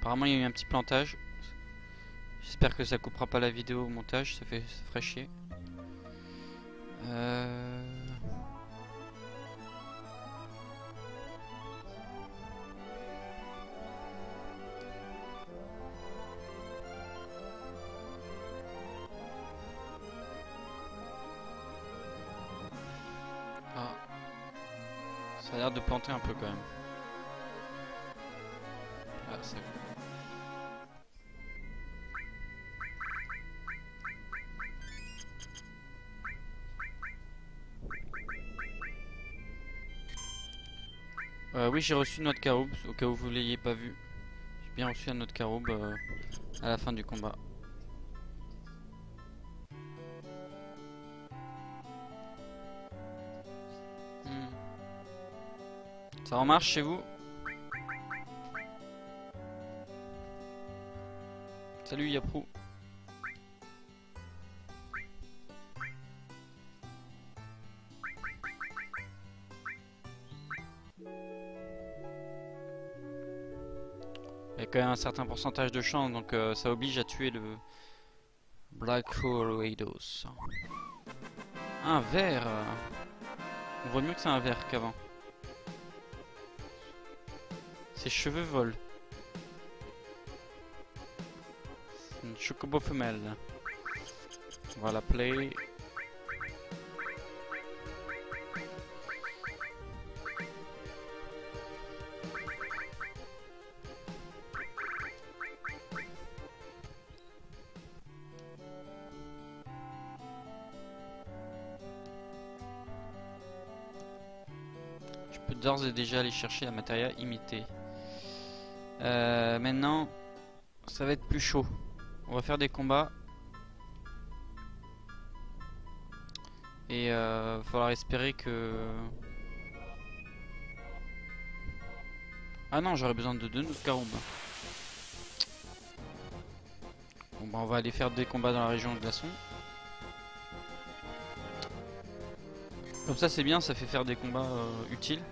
Apparemment il y a eu un petit plantage. J'espère que ça coupera pas la vidéo au montage, ça ferait chier. Ah, ça a l'air de planter un peu quand même. Ah, c'est bon. Oui, j'ai reçu une noix de caroube, au cas où vous l'ayez pas vu. J'ai bien reçu une noix de caroube à la fin du combat. Ça en marche chez vous? Salut Yaprou. Il y a quand même un certain pourcentage de chance, donc ça oblige à tuer le Black Hole Rados. Un verre. On voit mieux que c'est un verre qu'avant. Ses cheveux volent. Une chocobo femelle. On va l'appeler. Je peux d'ores et déjà aller chercher la matériel imité. Maintenant, ça va être plus chaud. On va faire des combats. Et va falloir espérer que... Ah non, j'aurais besoin de deux autres caroubes. Bon bah on va aller faire des combats dans la région de glaçon. Comme ça c'est bien, ça fait faire des combats utiles.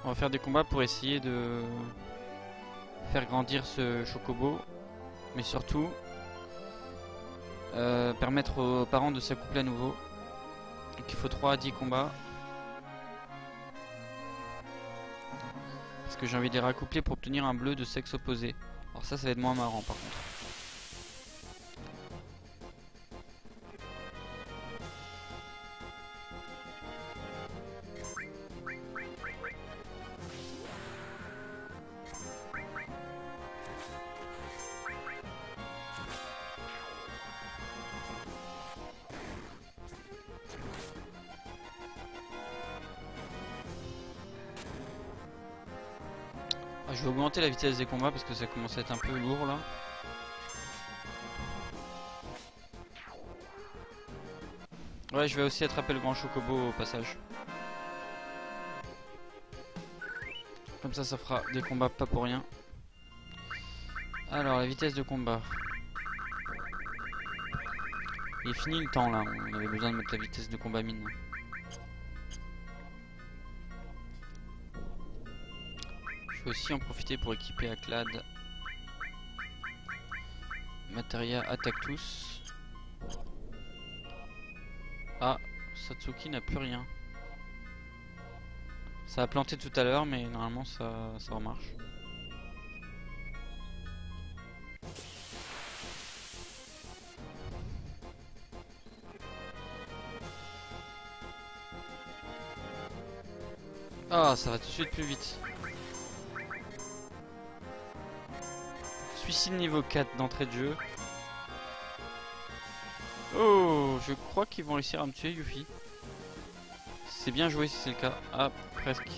On va faire des combats pour essayer de faire grandir ce chocobo, mais surtout permettre aux parents de s'accoupler à nouveau. Donc il faut 3 à 10 combats. Parce que j'ai envie de les raccoupler pour obtenir un bleu de sexe opposé. Alors ça va être moins marrant par contre. Je vais augmenter la vitesse des combats parce que ça commence à être un peu lourd là. Ouais, je vais aussi attraper le grand chocobo au passage. Comme ça fera des combats pas pour rien. Alors, la vitesse de combat. Il est fini le temps là, on avait besoin de mettre la vitesse de combat mine. Je vais aussi en profiter pour équiper Aclad. Materia attaque tous. Ah, Satsuki n'a plus rien. Ça a planté tout à l'heure, mais normalement ça remarche. Ah, ça va tout de suite plus vite. Suicide niveau 4 d'entrée de jeu. Oh, je crois qu'ils vont réussir à me tuer, Yuffie. C'est bien joué si c'est le cas. Ah, presque.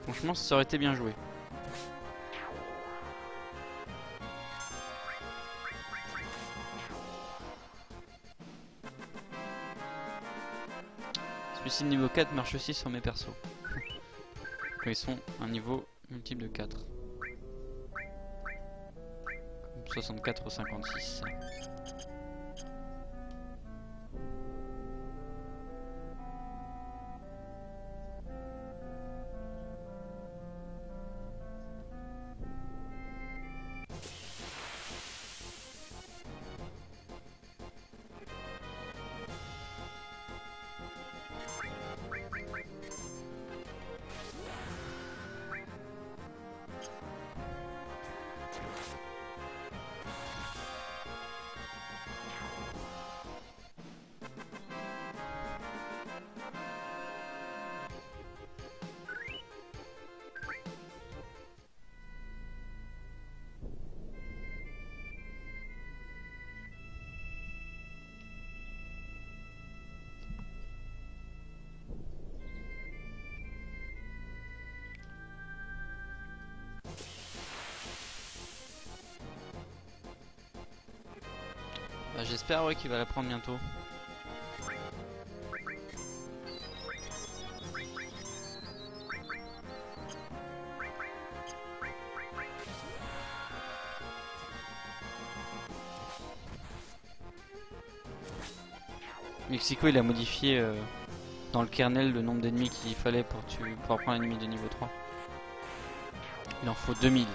Franchement, ça aurait été bien joué. Suicide niveau 4 marche aussi sur mes persos. Quand ils sont un niveau multiple de 4. Comme 64 ou 56. Bah, j'espère ouais, qu'il va la prendre bientôt. Mexico il a modifié dans le kernel le nombre d'ennemis qu'il fallait pour prendre un ennemi de niveau 3. Il en faut 2000.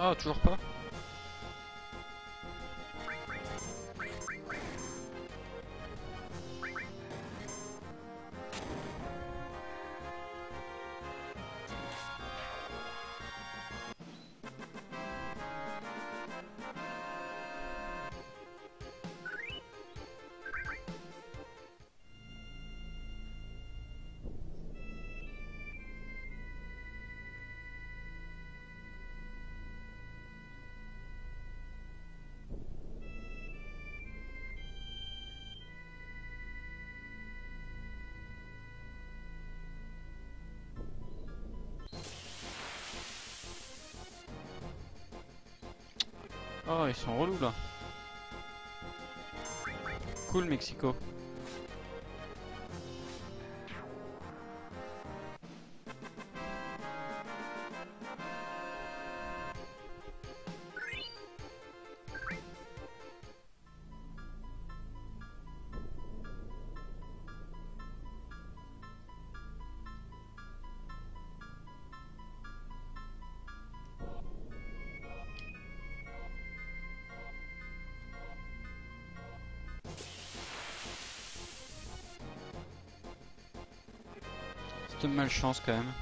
Oh, toujours pas. Oh, ils sont relous là. Cool, Mexico. C'est de malchance quand même.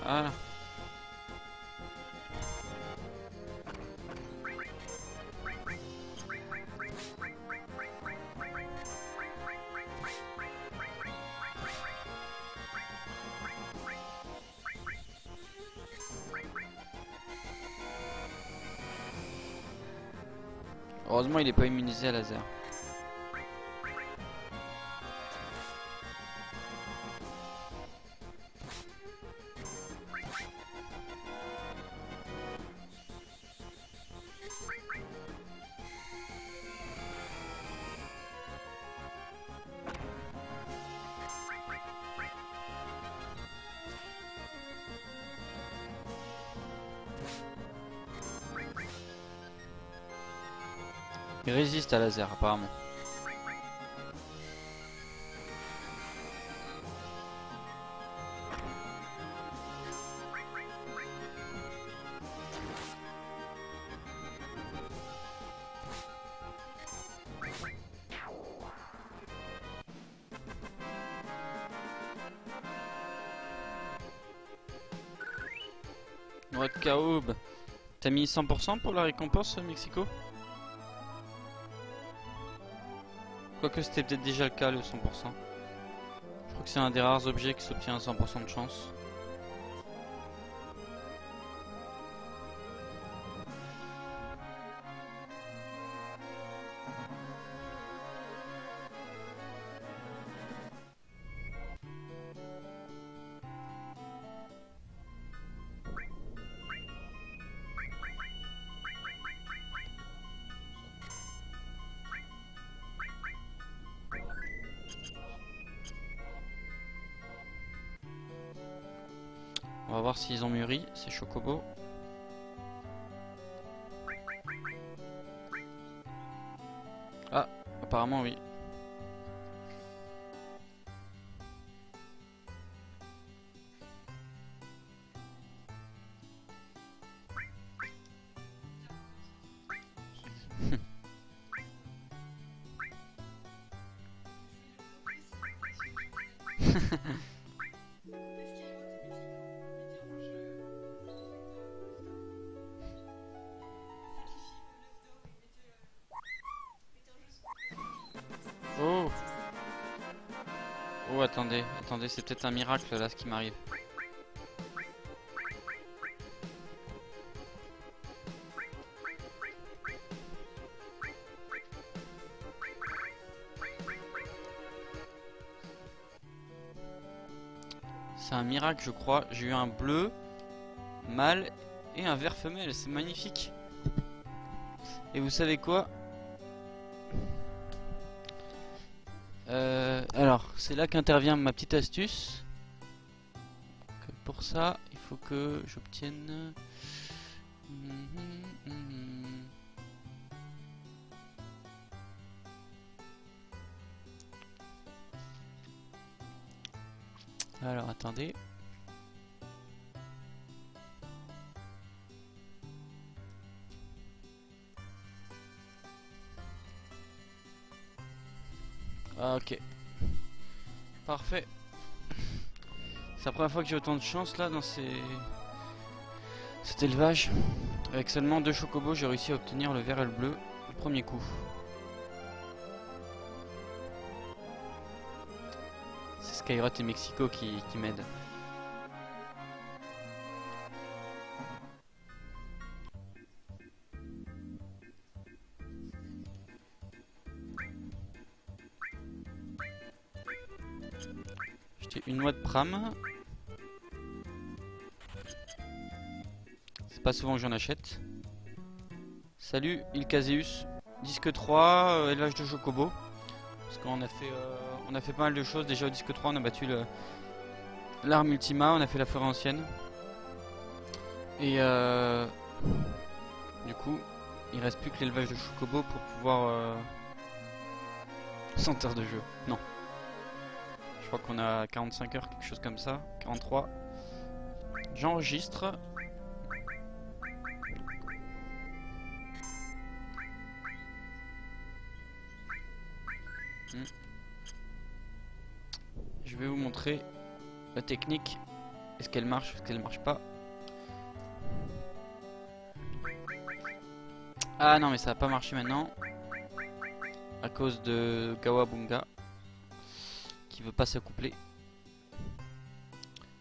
Voilà. Heureusement il est pas immunisé à laser. Il résiste à laser apparemment. Noix de caoube. T'as mis 100% pour la récompense Mexico? Quoique c'était peut-être déjà le cas le 100%. Je crois que c'est un des rares objets qui s'obtient à 100% de chance. On va voir s'ils ont mûri, ces chocobos. Ah, apparemment oui. Oh! Oh, attendez, attendez, c'est peut-être un miracle là ce qui m'arrive. C'est un miracle, je crois. J'ai eu un bleu, mâle et un vert femelle. C'est magnifique. Et vous savez quoi? Alors, c'est là qu'intervient ma petite astuce. Pour ça, il faut que j'obtienne... Alors, attendez. Ok. Parfait. C'est la première fois que j'ai autant de chance là dans cet élevage. Avec seulement 2 chocobos, j'ai réussi à obtenir le vert et le bleu du premier coup. C'est Skyrot et Mexico qui m'aident. J'ai une noix de pram. C'est pas souvent que j'en achète. Salut Ilcaseus. Disque 3, élevage de chocobo. Parce qu'on a fait, on a fait pas mal de choses. Déjà au disque 3, on a battu l'arme Ultima, on a fait la forêt ancienne. Et du coup, il reste plus que l'élevage de chocobo pour pouvoir sortir de jeu. Non. Je crois qu'on a 45 heures, quelque chose comme ça. 43. J'enregistre. Je vais vous montrer la technique. Est-ce qu'elle marche, est-ce qu'elle marche pas? Ah non mais ça va pas marcher maintenant. À cause de Gawabunga qui veut pas s'accoupler.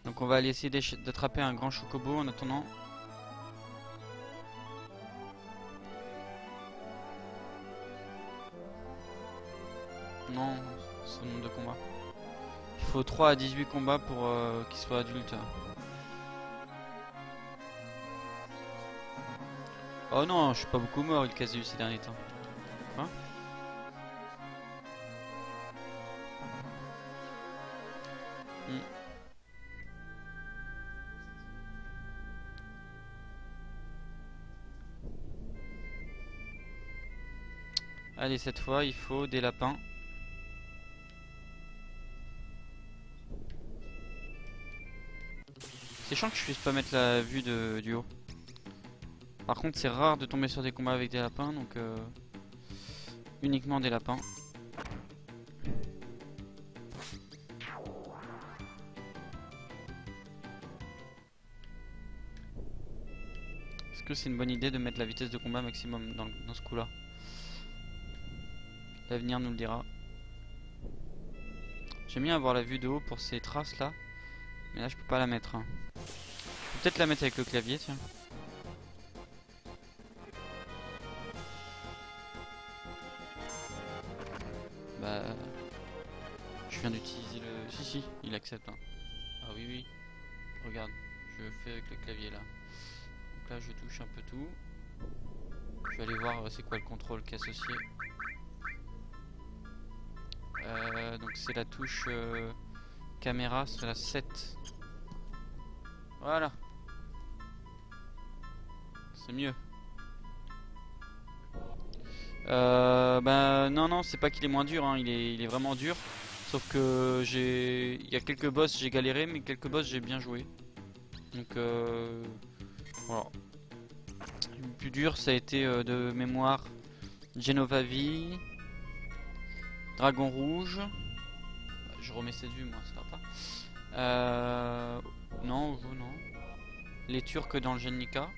Donc on va aller essayer d'attraper un grand chocobo en attendant. Non, c'est le nombre de combats. Il faut 3 à 18 combats pour qu'il soit adulte. Oh non, je suis pas beaucoup mort, il casse ces derniers temps. Quoi? Allez, cette fois, il faut des lapins. C'est chiant que je puisse pas mettre la vue du haut. Par contre, c'est rare de tomber sur des combats avec des lapins, donc uniquement des lapins. Est-ce que c'est une bonne idée de mettre la vitesse de combat maximum dans ce coup-là? L'avenir nous le dira. J'aime bien avoir la vue de haut pour ces traces là, mais là je peux pas la mettre. Hein. Je peux peut-être la mettre avec le clavier, tiens. Bah, je viens d'utiliser le... Si, il accepte. Hein. Ah oui, oui. Regarde, je fais avec le clavier là. Donc là je touche un peu tout. Je vais aller voir c'est quoi le contrôle qui est associé. Donc c'est la touche caméra, c'est la 7. Voilà. C'est mieux. Bah non, c'est pas qu'il est moins dur, hein. Il est vraiment dur. Sauf que il y a quelques boss j'ai galéré, mais quelques boss j'ai bien joué. Donc voilà. Le plus dur ça a été de mémoire Genovavi, Dragon Rouge. Je remets cette vue moi, ça va pas. Non, non. Les Turcs dans le Genika.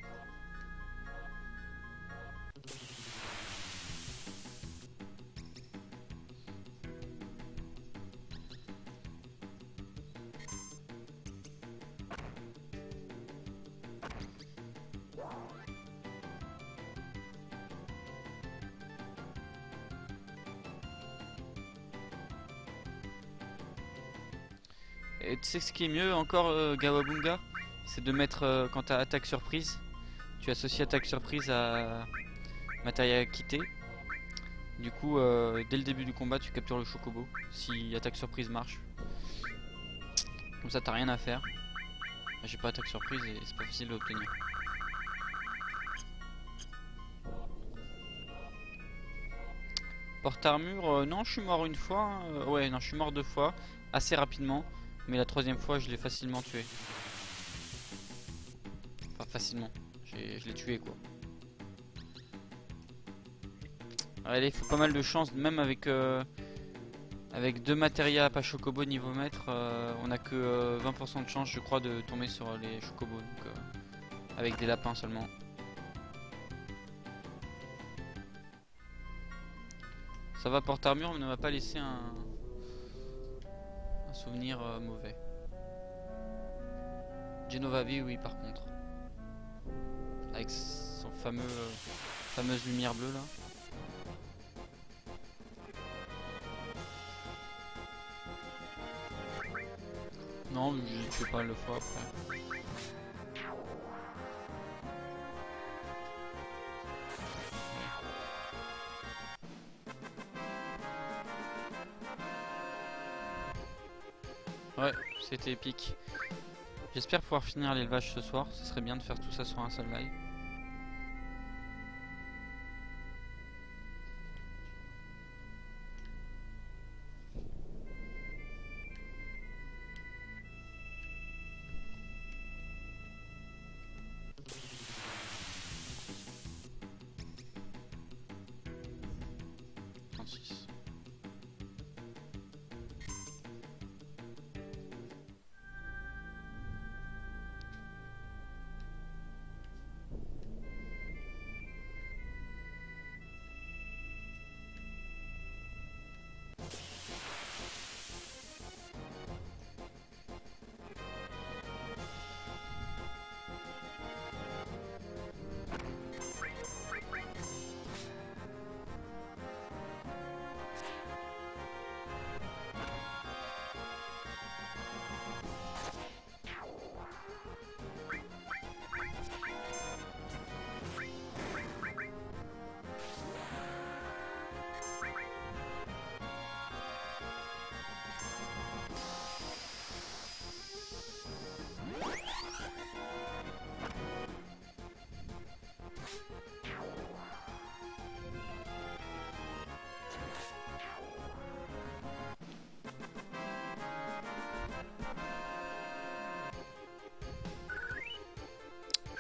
Et tu sais ce qui est mieux encore, Gawabunga, c'est de mettre quand t'as attaque surprise, tu associes attaque surprise à matériel acquitté. Du coup, dès le début du combat, tu captures le chocobo si attaque surprise marche. Comme ça, t'as rien à faire. J'ai pas attaque surprise et c'est pas facile de l'obtenir. Porte-armure, non, je suis mort une fois. Ouais, non, je suis mort 2 fois, assez rapidement. Mais la 3e fois, je l'ai facilement tué. Enfin, facilement. Je l'ai tué, quoi. Allez, il faut pas mal de chance, même avec 2 matérias pas chocobo niveau maître, on a que 20% de chance, je crois, de tomber sur les chocobos. Donc, avec des lapins seulement. Ça va, porte-armure, mais ne m'a pas laissé un souvenir mauvais. Genovavi, oui, par contre. Avec son fameuse lumière bleue là. Non, je tué pas le fois après. Ouais, c'était épique. J'espère pouvoir finir l'élevage ce soir. Ce serait bien de faire tout ça sur un seul live.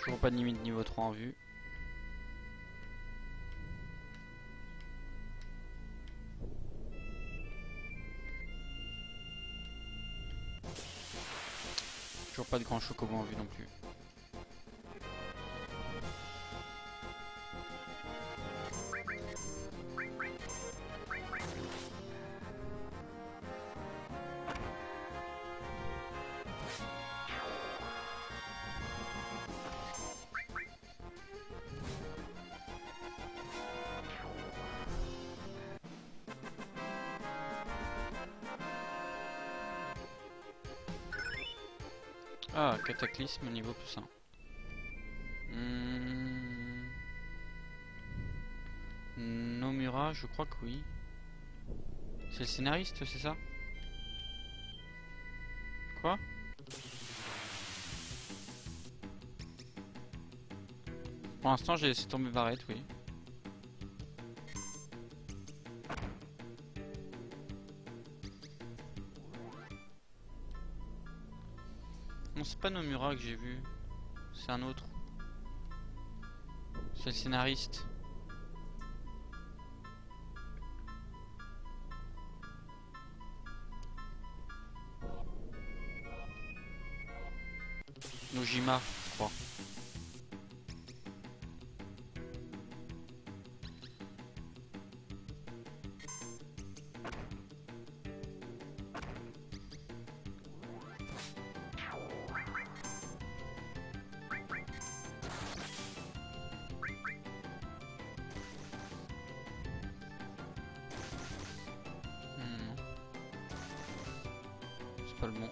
Toujours pas de limite niveau 3 en vue. Toujours pas de grand chocobo en vue non plus. Ah, cataclysme niveau +1. Nomura, je crois que oui. C'est le scénariste, c'est ça? Quoi? Pour l'instant, j'ai laissé tomber Barrett, oui. Non, c'est pas Nomura que j'ai vu. C'est un autre. C'est le scénariste. Nojima, je crois. C'est pas le bon.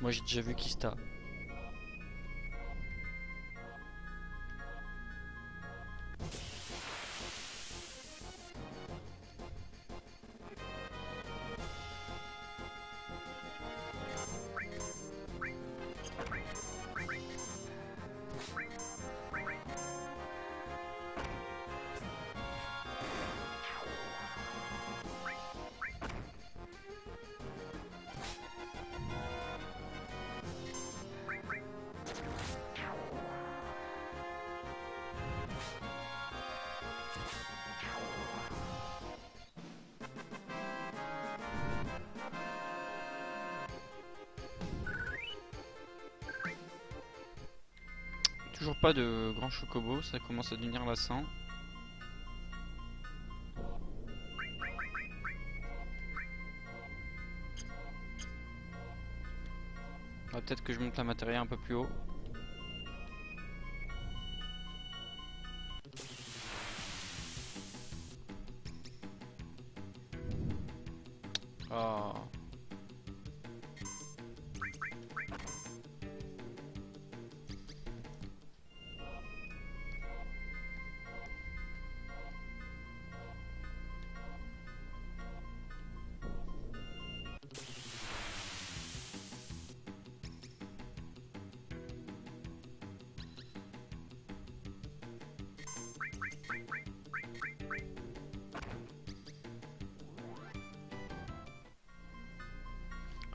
Moi j'ai déjà vu Kista. Toujours pas de grand chocobo, ça commence à devenir lassant. Peut-être que je monte la matériel un peu plus haut. Oh.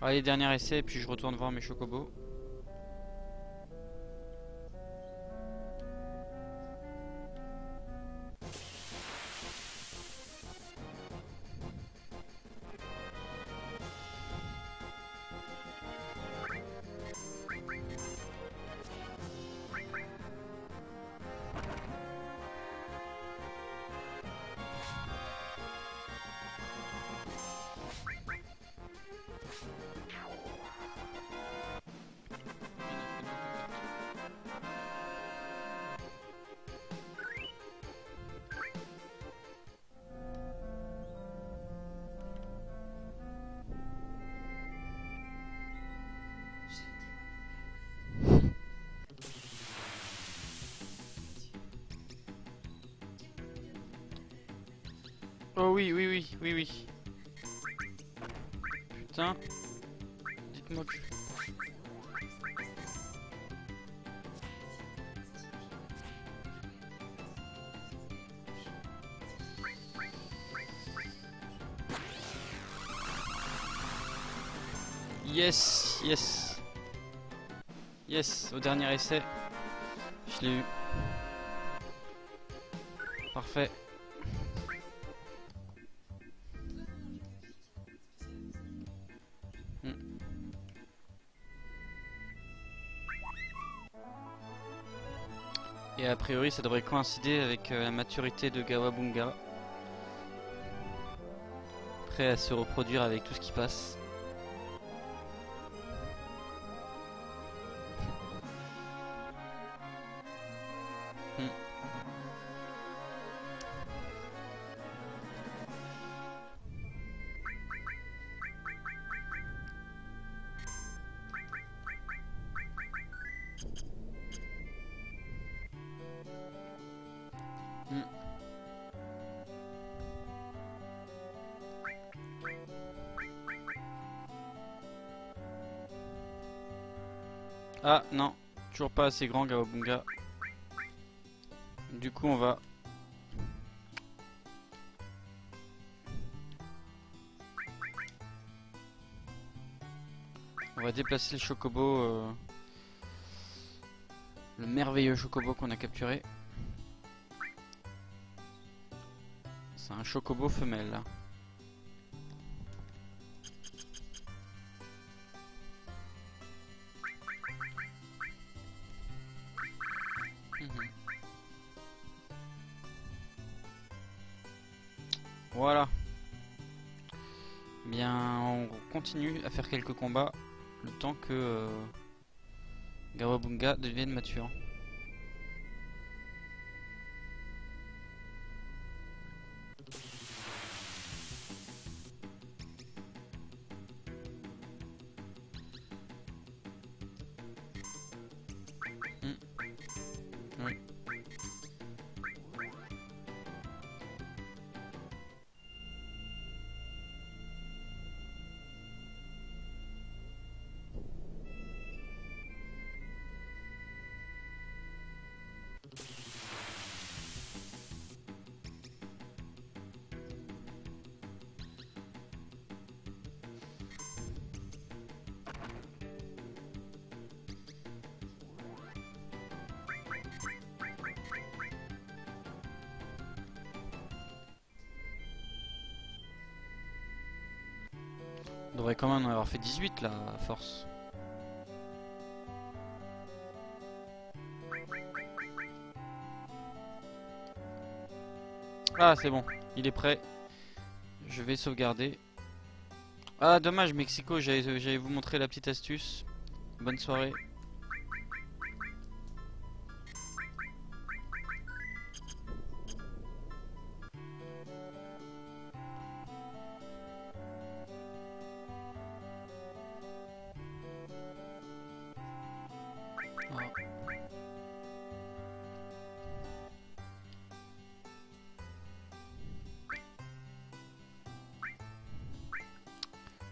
Allez, dernier essai et puis je retourne voir mes chocobos. Oh oui, oui, oui, oui, oui. Putain. Dites-moi que... Yes, yes. Yes, au dernier essai. Je l'ai eu. Parfait. Et a priori ça devrait coïncider avec la maturité de Gawabunga. Prêt à se reproduire avec tout ce qui passe. Ah non, toujours pas assez grand Gawabunga. Du coup on va... On va déplacer le chocobo, le merveilleux chocobo qu'on a capturé. C'est un chocobo femelle. Voilà. Bien, on continue à faire quelques combats le temps que Gawabunga devienne mature. Oui. On devrait quand même en avoir fait 18 là, à force. Ah c'est bon, il est prêt. Je vais sauvegarder. Ah dommage Mexico, j'allais vous montrer la petite astuce. Bonne soirée.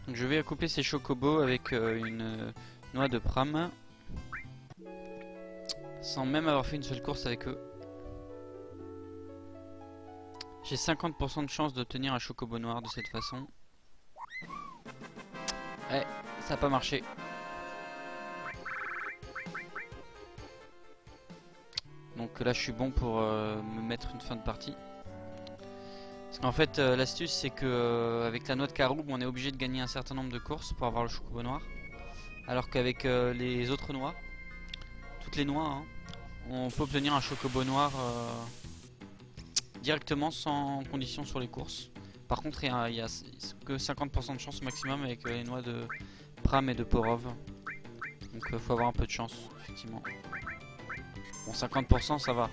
Donc je vais accoupler ces chocobos avec une noix de pram. Sans même avoir fait une seule course avec eux. J'ai 50% de chance d'obtenir un chocobo noir de cette façon. Ouais, ça n'a pas marché. Donc là je suis bon pour me mettre une fin de partie. Parce qu'en fait l'astuce c'est que avec la noix de caroube on est obligé de gagner un certain nombre de courses pour avoir le chocobo noir. Alors qu'avec les autres noix, toutes les noix, hein, on peut obtenir un chocobo noir directement sans condition sur les courses. Par contre il y a que 50% de chance maximum avec les noix de Pram et de Porov. Donc faut avoir un peu de chance effectivement. Bon 50% ça va.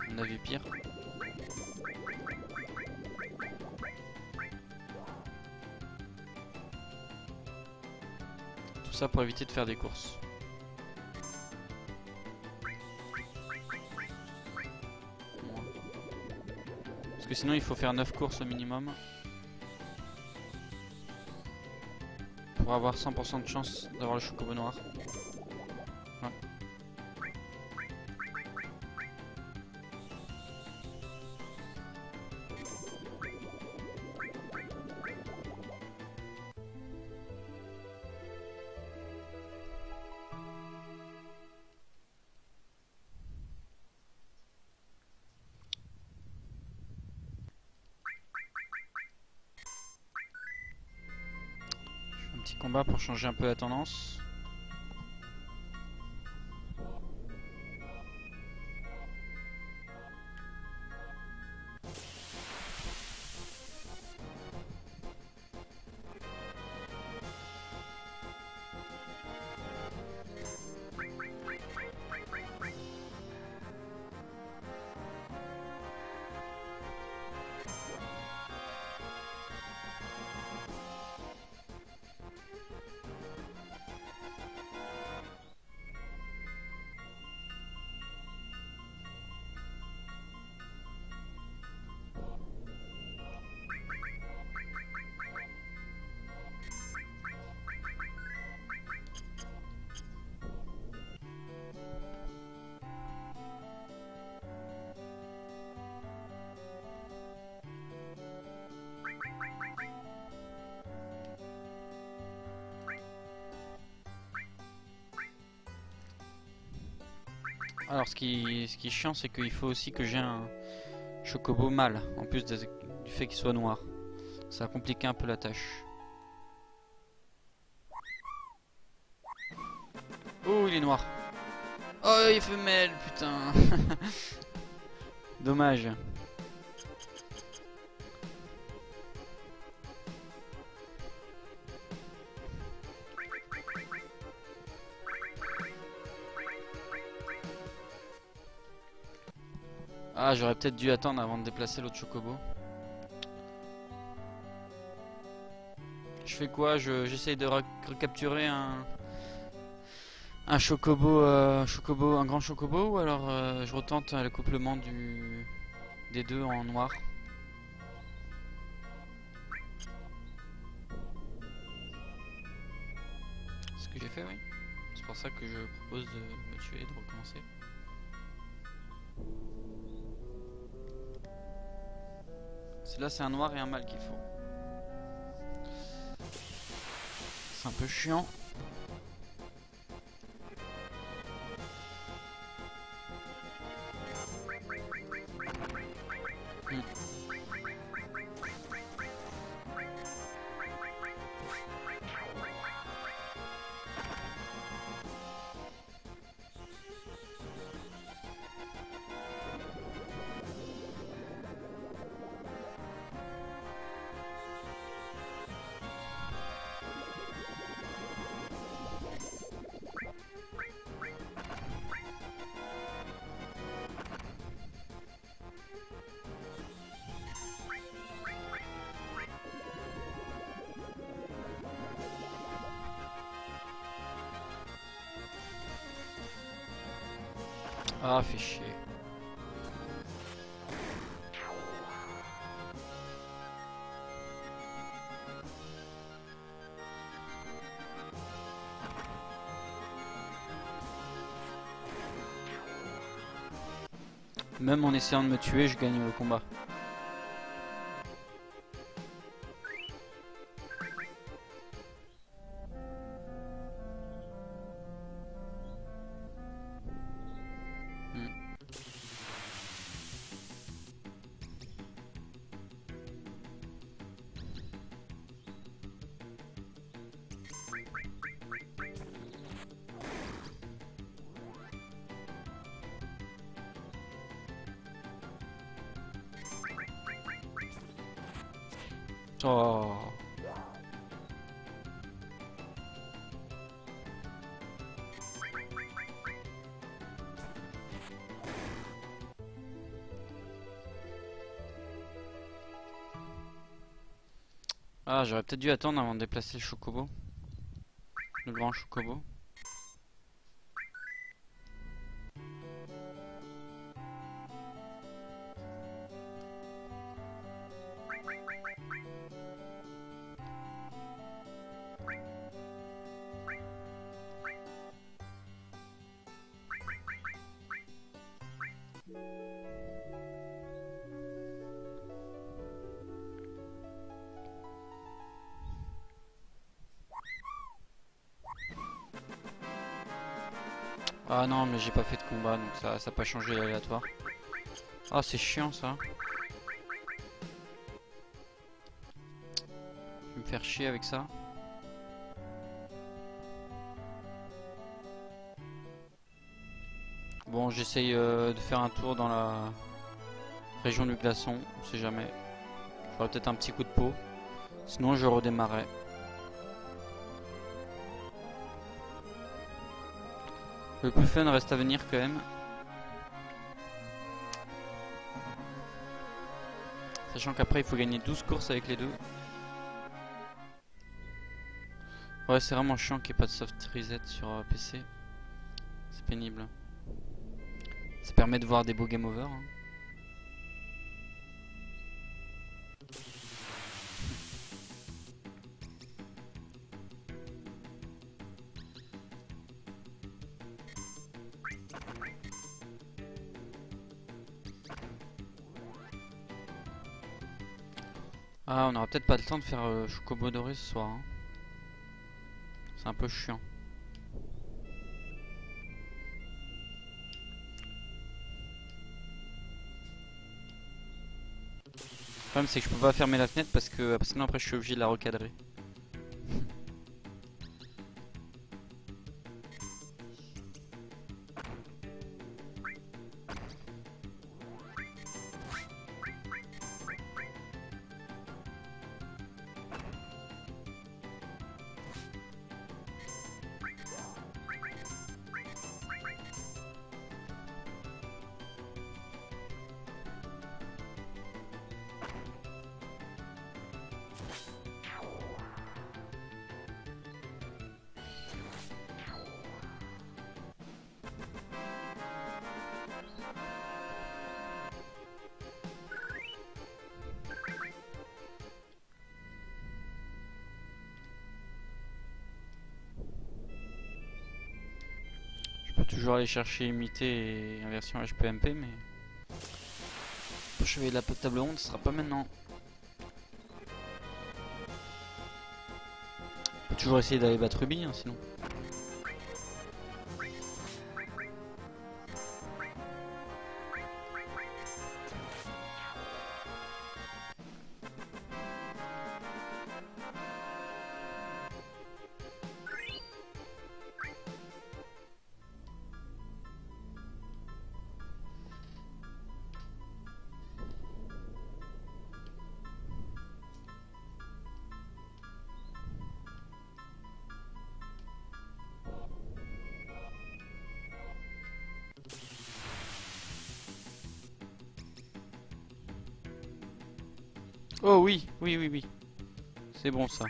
On a vu pire. Tout ça pour éviter de faire des courses. Parce que sinon il faut faire 9 courses au minimum. Pour avoir 100% de chance d'avoir le chocobo noir. Ouais. Un petit combat pour changer un peu la tendance. Alors ce qui est chiant, c'est qu'il faut aussi que j'ai un chocobo mâle, en plus du fait qu'il soit noir. Ça va compliquer un peu la tâche. Oh, il est noir. Oh, il est femelle, putain. Dommage. Ah, j'aurais peut-être dû attendre avant de déplacer l'autre chocobo. Je fais quoi? J'essaye de recapturer un chocobo, un grand chocobo, ou alors je retente l'accouplement des deux en noir. C'est ce que j'ai fait, oui. C'est pour ça que je propose de me tuer et de recommencer. Là, c'est un noir et un mâle qu'il faut. C'est un peu chiant. Ah, fait chier. Même en essayant de me tuer, je gagne le combat. Oh. Ah, j'aurais peut-être dû attendre avant de déplacer le chocobo. Le grand chocobo. Ah non, mais j'ai pas fait de combat, donc ça a pas changé l'aléatoire. Ah, c'est chiant ça. Je vais me faire chier avec ça. Bon, j'essaye de faire un tour dans la région du glaçon, on sait jamais. J'aurai peut-être un petit coup de peau. Sinon, je redémarrerai. Le plus fun reste à venir quand même. Sachant qu'après, il faut gagner 12 courses avec les deux. Ouais, c'est vraiment chiant qu'il n'y ait pas de soft reset sur PC. C'est pénible. Ça permet de voir des beaux game over. Hein. Ah, on aura peut-être pas le temps de faire Chocobo doré ce soir. Hein. C'est un peu chiant. Le problème c'est que je peux pas fermer la fenêtre parce que sinon après je suis obligé de la recadrer. Je peux toujours aller chercher imiter et inversion HPMP mais... Pour chever de la table ronde ce sera pas maintenant. On peut toujours essayer d'aller battre Ruby hein, sinon. Oh oui, oui, oui, oui. C'est bon ça.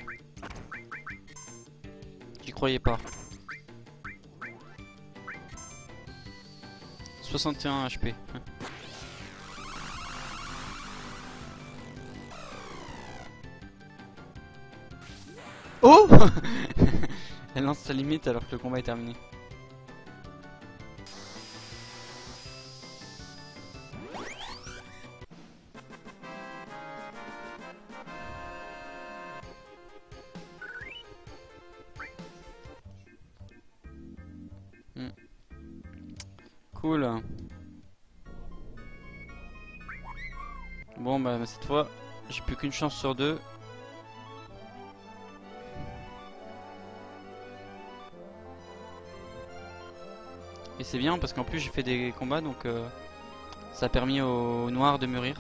J'y croyais pas. 61 HP. Oh Elle lance sa limite alors que le combat est terminé. Cool. Bon bah cette fois, j'ai plus qu'une chance sur deux. Et c'est bien parce qu'en plus j'ai fait des combats donc ça a permis aux noirs de mûrir.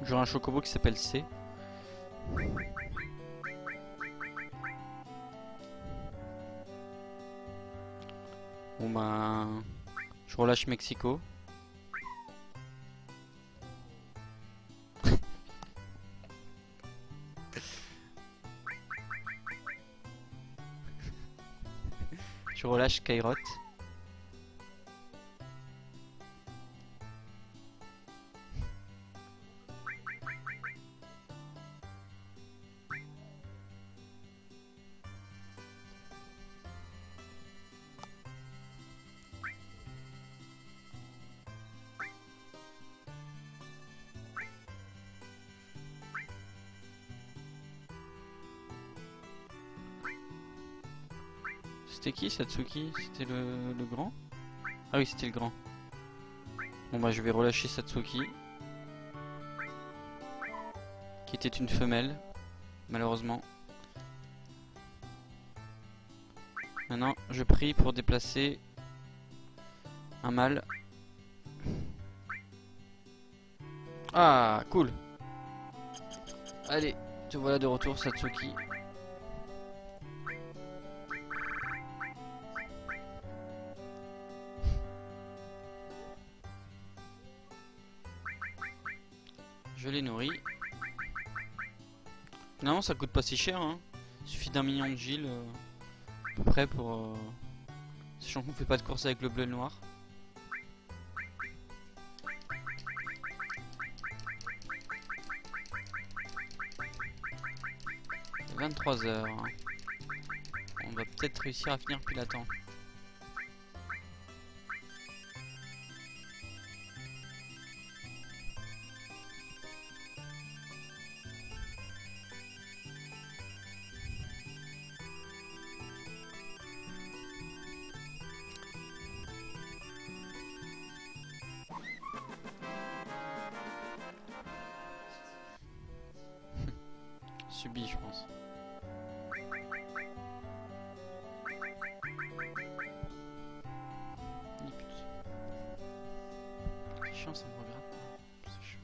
J'aurai un chocobo qui s'appelle C. Bon bah... Je relâche Mexico. Je relâche Kairot. C'était qui Satsuki? C'était le grand? Ah oui, c'était le grand. Bon bah je vais relâcher Satsuki. Qui était une femelle, malheureusement. Maintenant, je prie pour déplacer un mâle. Ah, cool. Allez, te voilà de retour, Satsuki. Je les nourris. Finalement, ça coûte pas si cher, hein. Il suffit d'un million de Gilles, à peu près, pour... Sachant qu'on fait pas de course avec le bleu et le noir. Il est 23 h. On va peut-être réussir à finir plus latent. Subi, je pense. C'est chiant, ça me regarde. C'est chiant.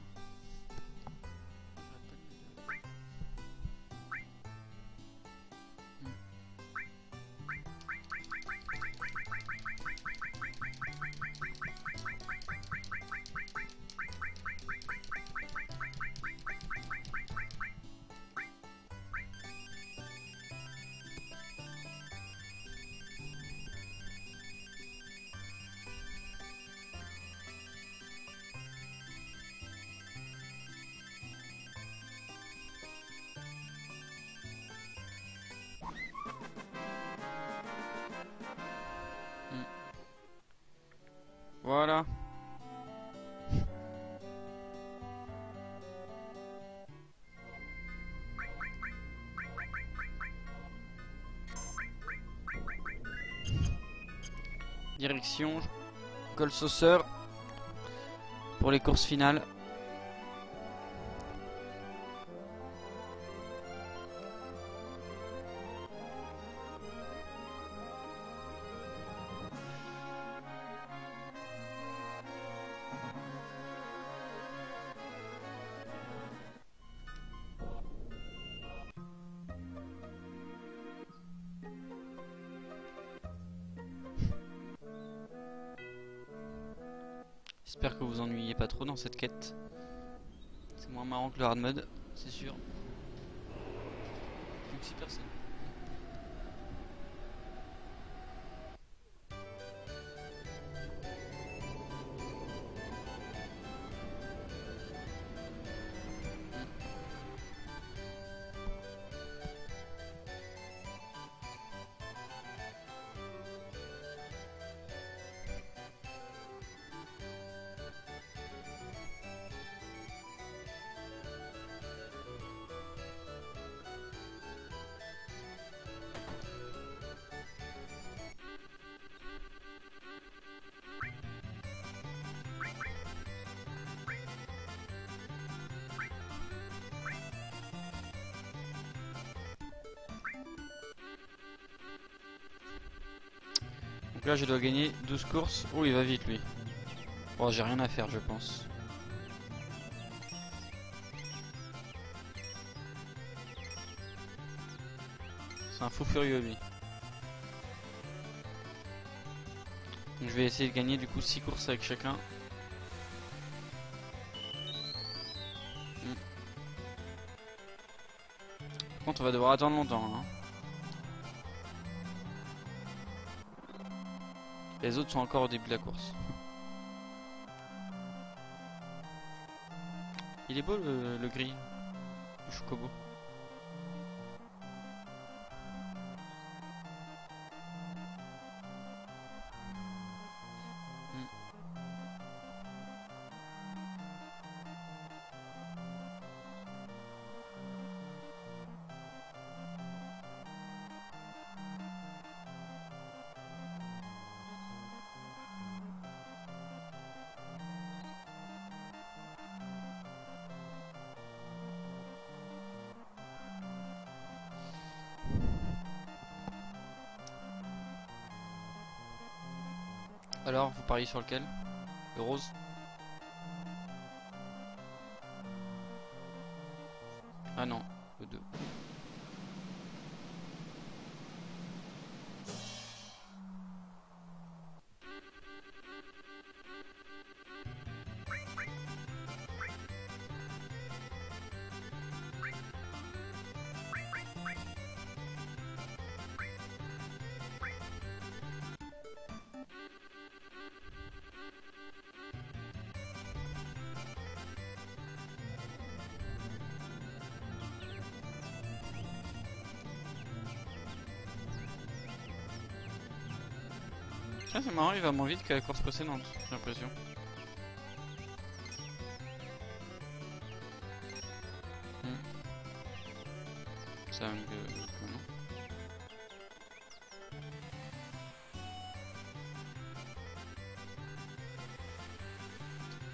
Voilà. Direction col Sauceur pour les courses finales. J'espère que vous ennuyez pas trop dans cette quête. C'est moins marrant que le hard mode, c'est sûr. Donc 6 personnes. Donc là je dois gagner 12 courses. Oh il va vite lui. Bon j'ai rien à faire je pense. C'est un fou furieux lui. Donc je vais essayer de gagner du coup 6 courses avec chacun. Par contre on va devoir attendre longtemps hein. Les autres sont encore au début de la course. Il est beau le gris, le chocobo. Alors, vous pariez sur lequel? Le rose? Ah non, le 2. Ah, c'est marrant, il va moins vite que la course précédente, j'ai l'impression. Ça non.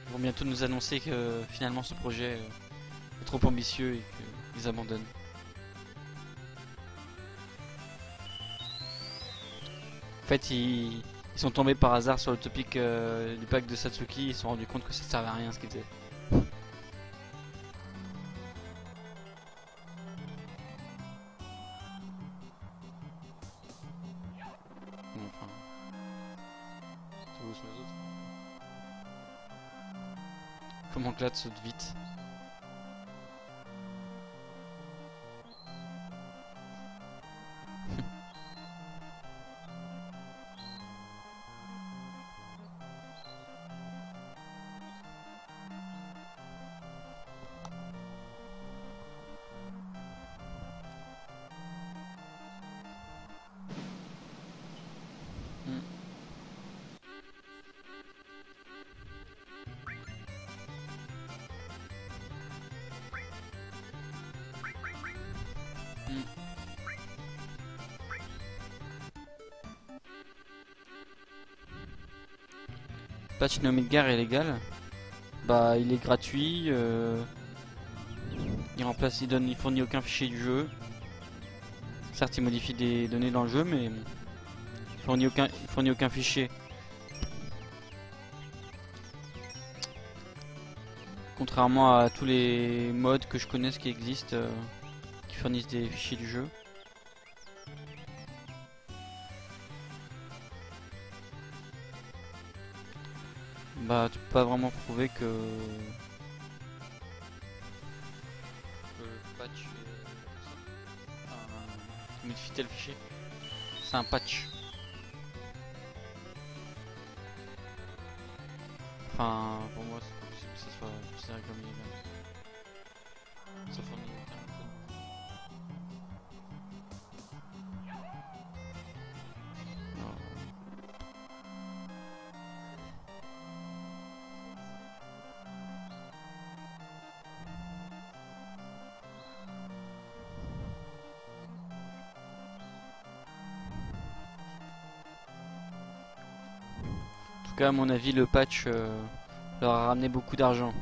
Ils vont bientôt nous annoncer que finalement ce projet est trop ambitieux et qu'ils abandonnent. En fait, ils sont tombés par hasard sur le topic du pack de Satsuki, ils se sont rendus compte que ça servait à rien ce qu'ils faisaient. Bon, enfin, c'est où sont les autres? Comment Glad saute vite? Patch No Midgar est légal. Bah, il est gratuit. Il fournit aucun fichier du jeu. Certes, il modifie des données dans le jeu, mais il fournit aucun fichier. Contrairement à tous les mods que je connaisse qui existent, qui fournissent des fichiers du jeu. Bah, tu peux pas vraiment prouver que le patch modifie tel fichier. C'est un patch. Enfin, pour moi, c'est pas possible que ça soit considéré comme illégal. Ça fournit aucun code. Alors, en tout cas, à mon avis, le patch leur a ramené beaucoup d'argent.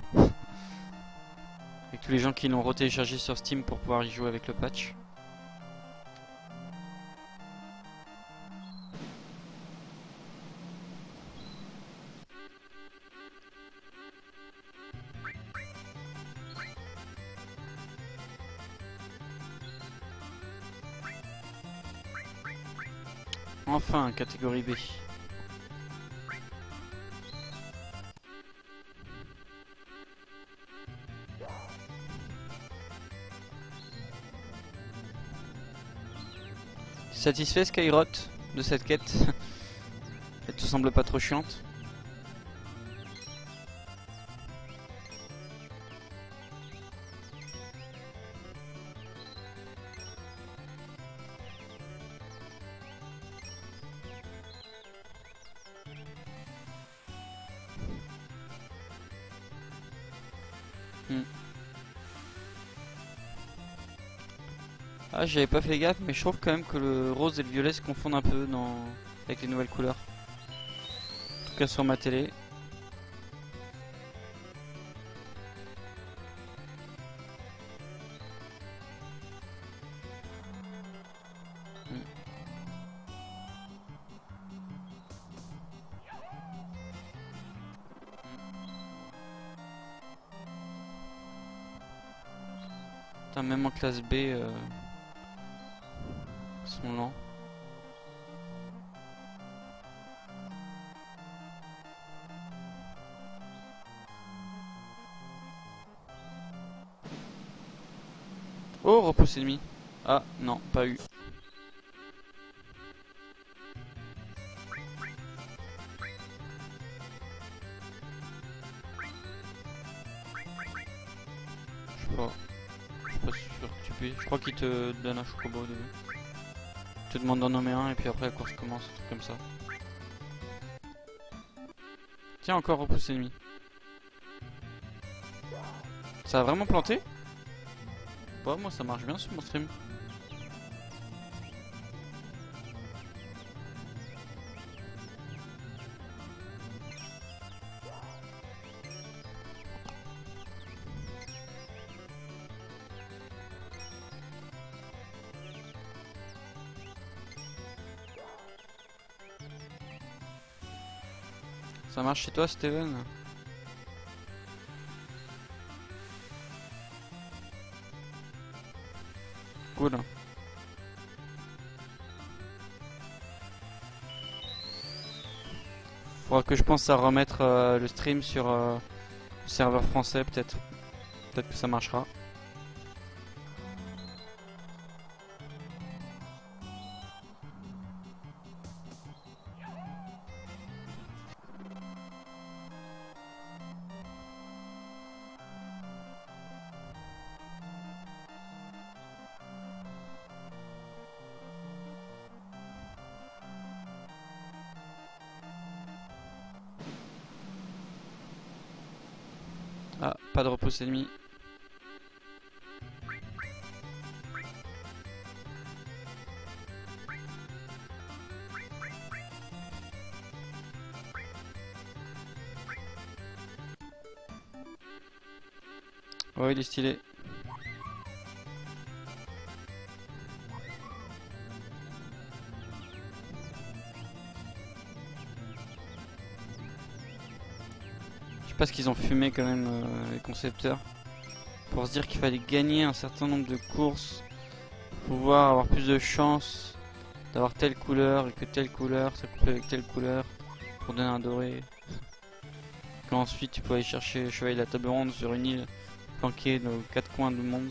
Et tous les gens qui l'ont retéléchargé sur Steam pour pouvoir y jouer avec le patch. Enfin, catégorie B. Satisfait Skyrot de cette quête? Elle te semble pas trop chiante? Ah, j'avais pas fait gaffe, mais je trouve quand même que le rose et le violet se confondent un peu avec les nouvelles couleurs. En tout cas sur ma télé. Putain, même en classe B, ils sont lents. Oh, repousse ennemi. Ah, non, pas eu. Je sais pas. Je suis pas sûr que tu peux. Je crois qu'il te donne un chocobo au début. Il te demande d'en nommer un et puis après la course commence, un truc comme ça. Tiens, encore repousse ennemi. Ça a vraiment planté? Bah, moi ça marche bien sur mon stream. Ça marche chez toi, Steven? Cool. Faudra que je pense à remettre le stream sur le serveur français, peut-être. Peut-être que ça marchera. Ah, pas de repousse ennemi. Ouais, il est stylé. Je sais pas ce qu'ils ont fumé quand même, les concepteurs, pour se dire qu'il fallait gagner un certain nombre de courses, pouvoir avoir plus de chances d'avoir telle couleur et que telle couleur ça coupe avec telle couleur pour donner un doré. Qu'ensuite tu peux aller chercher le chevalier de la table ronde sur une île planquée dans 4 coins du monde.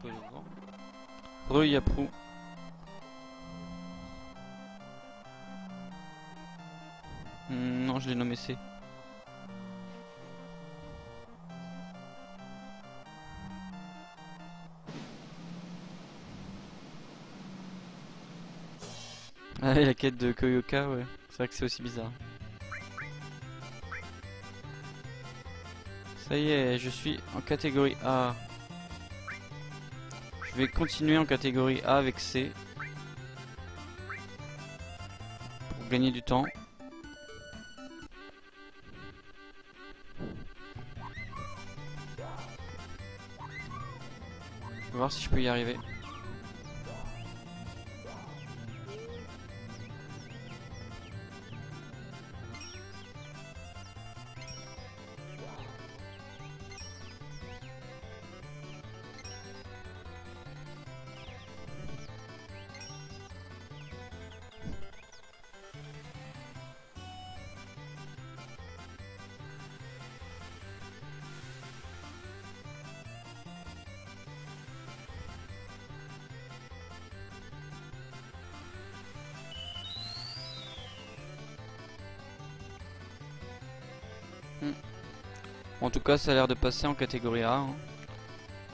Je peux le voir. Re-Yaprou. Non, je l'ai nommé C. Ah, et la quête de Koyoka, ouais. C'est vrai que c'est aussi bizarre. Ça y est, je suis en catégorie A. Je vais continuer en catégorie A avec C. Pour gagner du temps. Je vais voir si je peux y arriver. En tout cas, ça a l'air de passer en catégorie A. Hein.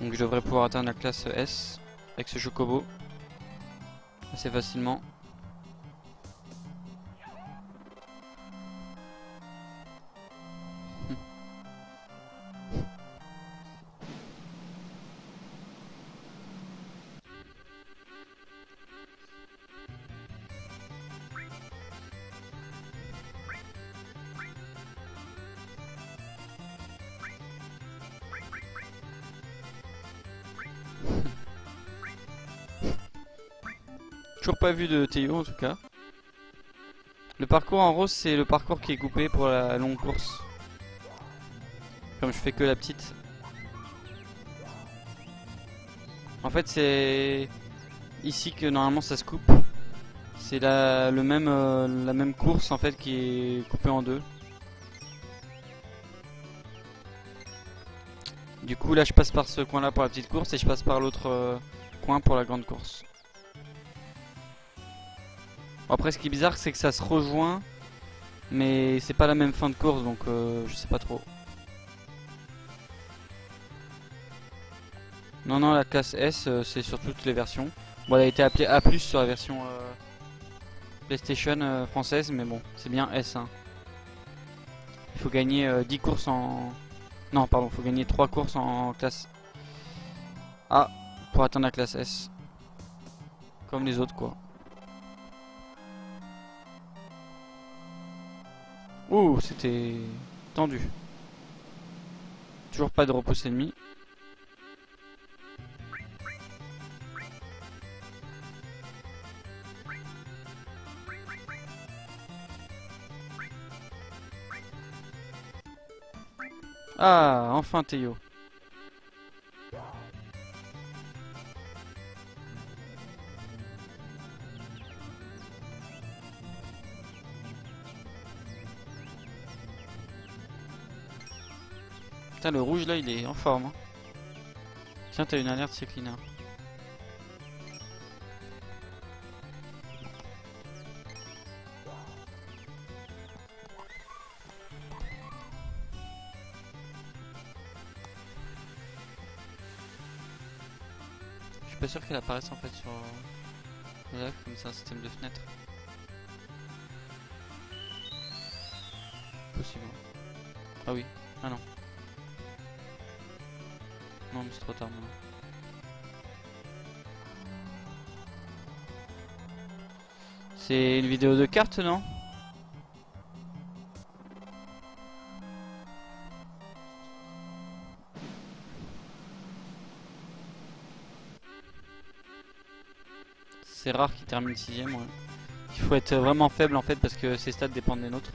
Donc je devrais pouvoir atteindre la classe S avec ce chocobo assez facilement. Toujours pas vu de Théo en tout cas. Le parcours en rose, c'est le parcours qui est coupé pour la longue course. Comme je fais que la petite. En fait, c'est ici que normalement ça se coupe. C'est la même course en fait qui est coupée en deux. Du coup là je passe par ce coin là pour la petite course et je passe par l'autre coin pour la grande course. Bon, après ce qui est bizarre c'est que ça se rejoint mais c'est pas la même fin de course donc je sais pas trop. Non non, la classe S c'est sur toutes les versions. Bon, elle a été appelée A+ sur la version PlayStation française, mais bon c'est bien S hein. Il faut gagner 10 courses en... Non pardon, il faut gagner 3 courses en classe A pour atteindre la classe S. Comme les autres quoi. Ouh, c'était tendu. Toujours pas de repousse ennemi. Ah, enfin Théo. Putain, le rouge là il est en forme hein. Tiens, t'as une alerte, c'est cleaner. Je suis pas sûr qu'elle apparaisse en fait sur... Là, comme c'est un système de fenêtre. Possible. Ah oui, ah non. Non mais c'est trop tard maintenant. C'est une vidéo de carte non? C'est rare qu'il termine 6ème ouais. Il faut être vraiment faible en fait parce que ses stats dépendent des nôtres.